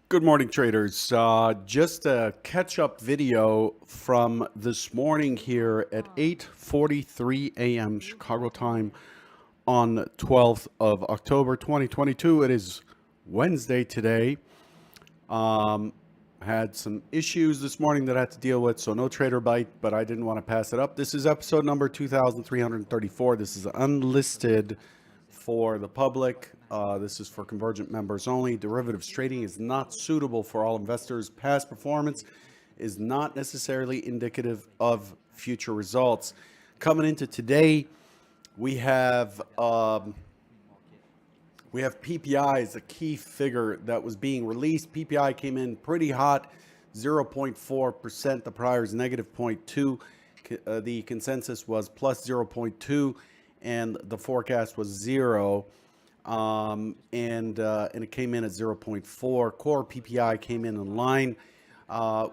Good morning, traders. Just a catch-up video from this morning here at 8:43 a.m. Chicago time on the 12th of October 2022. It is Wednesday today. Had some issues this morning that I had to deal with, so no trader bite, but I didn't want to pass it up. This is episode number 2334. This is unlisted for the public. This is for Convergent members only. Derivatives trading is not suitable for all investors. Past performance is not necessarily indicative of future results. Coming into today, we have PPI as a key figure that was being released. PPI came in pretty hot, 0.4%. The prior is negative 0.2. The consensus was plus 0.2, and the forecast was 0. And it came in at 0.4. Core PPI came in line.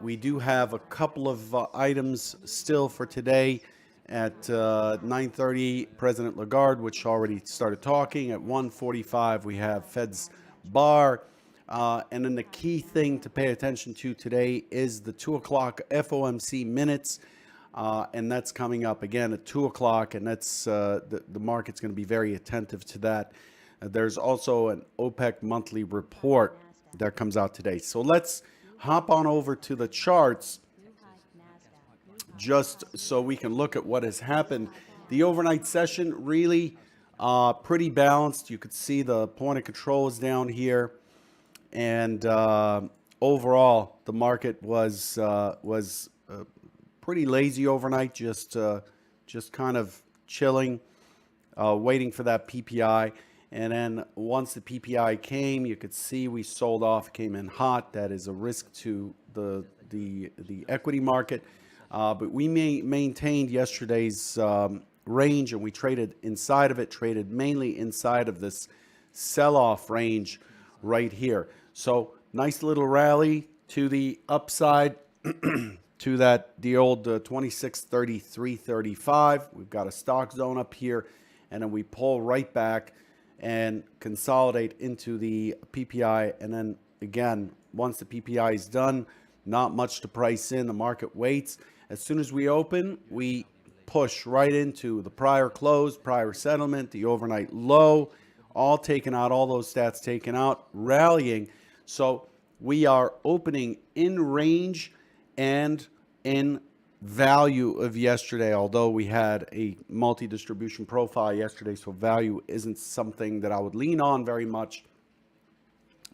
We do have a couple of items still for today. At 9:30, President Lagarde, which already started talking. At 1:45, we have Fed's bar. And then the key thing to pay attention to today is the 2 o'clock FOMC minutes. And that's coming up again at 2 o'clock. And that's the market's going to be very attentive to that. There's also an OPEC monthly report that comes out today. So let's hop on over to the charts just so we can look at what has happened. The overnight session really pretty balanced. You could see the point of control is down here, and overall the market was pretty lazy overnight, just kind of chilling, waiting for that PPI. And then once the PPI came, you could see we sold off, came in hot. That is a risk to the equity market. But we maintained yesterday's range, and we traded inside of it, traded mainly inside of this sell-off range right here. So nice little rally to the upside to the old 2633.35. We've got a stock zone up here, and then we pull right back and consolidate into the PPI. And then again, once the PPI is done, not much to price in. The market waits. As soon as we open, we push right into the prior close, prior settlement, the overnight low, all taken out, all those stats taken out, rallying. So we are opening in range and in value of yesterday, although we had a multi-distribution profile yesterday, so value isn't something that I would lean on very much.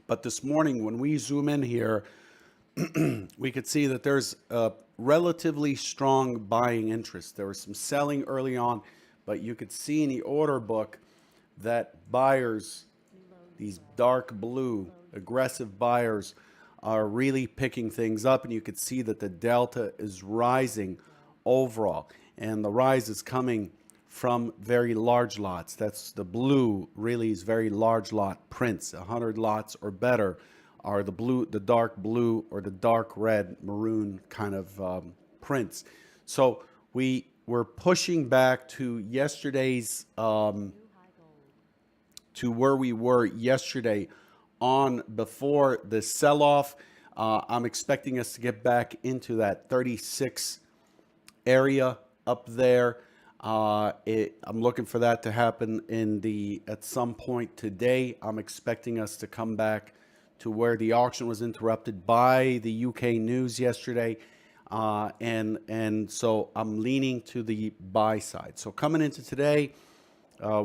But this morning, when we zoom in here, we could see that there's a relatively strong buying interest. There was some selling early on, but you could see in the order book that buyers, these dark blue, aggressive buyers, are really picking things up, and you could see that the delta is rising overall. And the rise is coming from very large lots. That's the blue, really is very large lot prints. 100 lots or better are the blue, the dark blue, or the dark red, maroon kind of prints. So we were pushing back to yesterday's, to where we were yesterday on before the sell-off. I'm expecting us to get back into that 36 area up there. I'm looking for that to happen at some point today. I'm expecting us to come back to where the auction was interrupted by the UK news yesterday. And so I'm leaning to the buy side. So coming into today,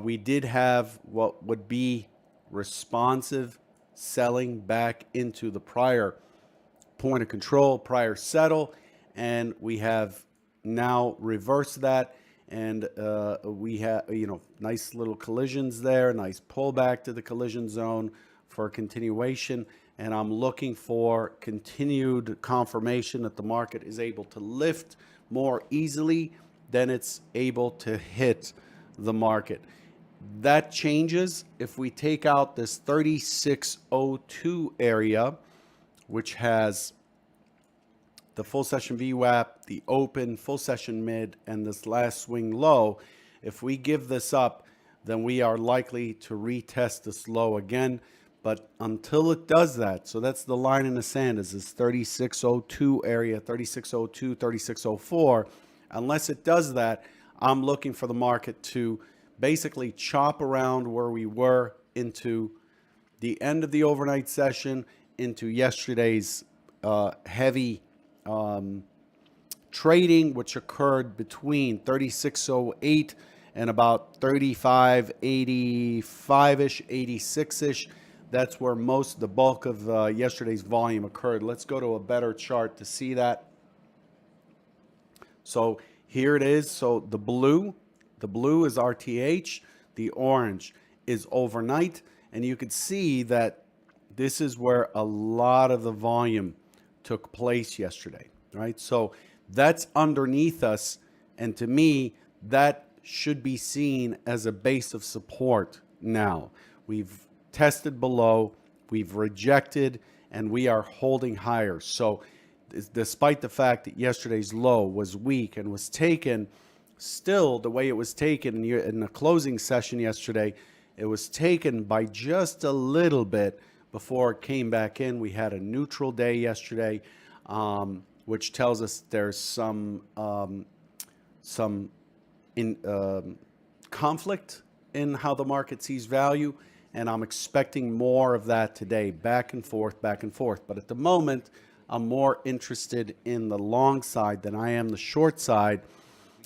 we did have what would be responsive selling back into the prior point of control, prior settle, and we have now reversed that. And we have, nice little collisions there, nice pullback to the collision zone for a continuation. And I'm looking for continued confirmation that the market is able to lift more easily than it's able to hit the market. That changes if we take out this 3602 area, which has the full session VWAP, the open, full session mid, and this last swing low. If we give this up, then we are likely to retest this low again. But until it does that, so that's the line in the sand, is this 3602 area, 3602, 3604. Unless it does that, I'm looking for the market to basically chop around where we were into the end of the overnight session, into yesterday's heavy trading, which occurred between 3608 and about 3585-ish, 86-ish. That's where most, the bulk of yesterday's volume occurred. Let's go to a better chart to see that. So here it is. So the blue is RTH, the orange is overnight, and you can see that this is where a lot of the volume took place yesterday, right? So that's underneath us, and to me, that should be seen as a base of support now. We've tested below, we've rejected, and we are holding higher. So despite the fact that yesterday's low was weak and was taken, still the way it was taken in the closing session yesterday, it was taken by just a little bit before it came back in. We had a neutral day yesterday, which tells us there's some conflict in how the market sees value, and I'm expecting more of that today, back and forth, back and forth. But at the moment, I'm more interested in the long side than I am the short side.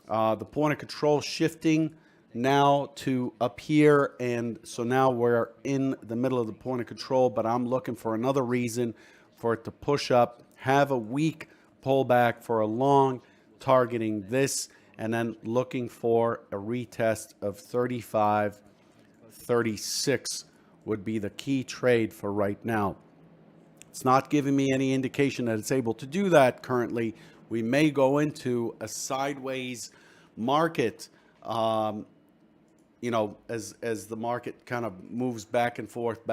The point of control shifting now to up here, and so now we're in the middle of the point of control, but I'm looking for another reason for it to push up, have a weak pullback for a long, targeting this, and then looking for a retest of 35.36 would be the key trade for right now. It's not giving me any indication that it's able to do that currently. We may go into a sideways market, as the market kind of moves back and forth,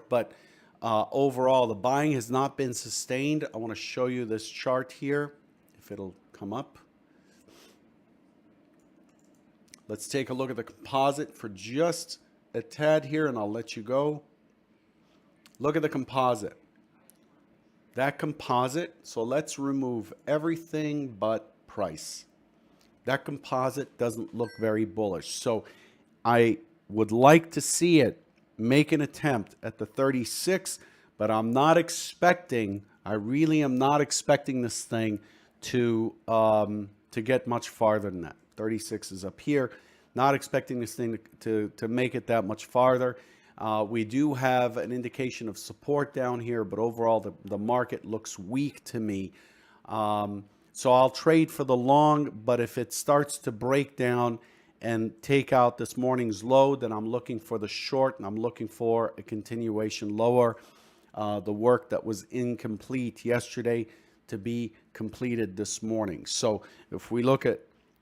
but overall, the buying has not been sustained. I want to show you this chart here, if it'll come up. Let's take a look at the composite for just a tad here, and I'll let you go. Look at the composite. That composite, so let's remove everything but price. That composite doesn't look very bullish. So I would like to see it make an attempt at the 36, but I'm not expecting, I really am not expecting this thing to get much farther than that. 36 is up here. Not expecting this thing to make it that much farther. We do have an indication of support down here, but overall the market looks weak to me. So I'll trade for the long, but if it starts to break down and take out this morning's low, then I'm looking for the short, and I'm looking for a continuation lower. The work that was incomplete yesterday to be completed this morning. So if we look at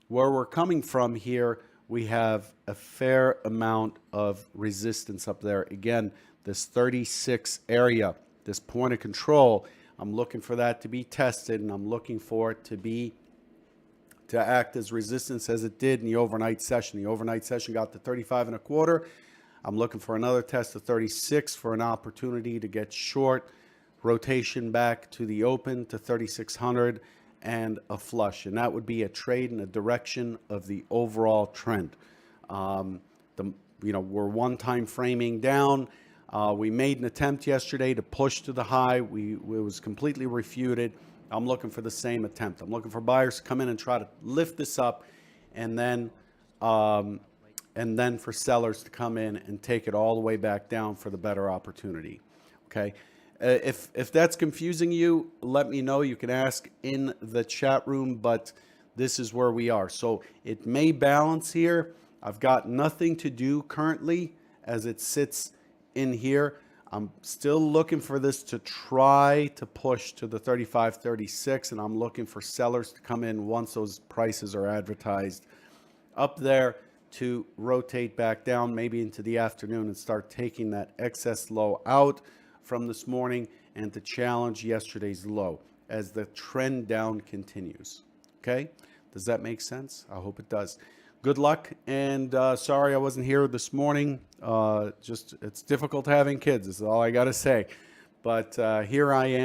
where we're coming from here, we have a fair amount of resistance up there. Again, this 36 area, this point of control, I'm looking for that to be tested, and I'm looking for it to act as resistance as it did in the overnight session. The overnight session got to 35.25. I'm looking for another test of 36 for an opportunity to get short, rotation back to the open to 3600 and a flush, and that would be a trade in the direction of the overall trend. We're one time framing down. We made an attempt yesterday to push to the high. It was completely refuted. I'm looking for the same attempt. I'm looking for buyers to come in and try to lift this up, and then for sellers to come in and take it all the way back down for the better opportunity. Okay. If that's confusing you, let me know. You can ask in the chat room, but this is where we are. So it may balance here. I've got nothing to do currently as it sits in here. I'm still looking for this to try to push to the 35.36, and I'm looking for sellers to come in once those prices are advertised up there to rotate back down, maybe into the afternoon, and start taking that excess low out from this morning and to challenge yesterday's low as the trend down continues. Okay? Does that make sense? I hope it does. good luck. And sorry I wasn't here this morning. Just it's difficult having kids. Is all I got to say. But here I am.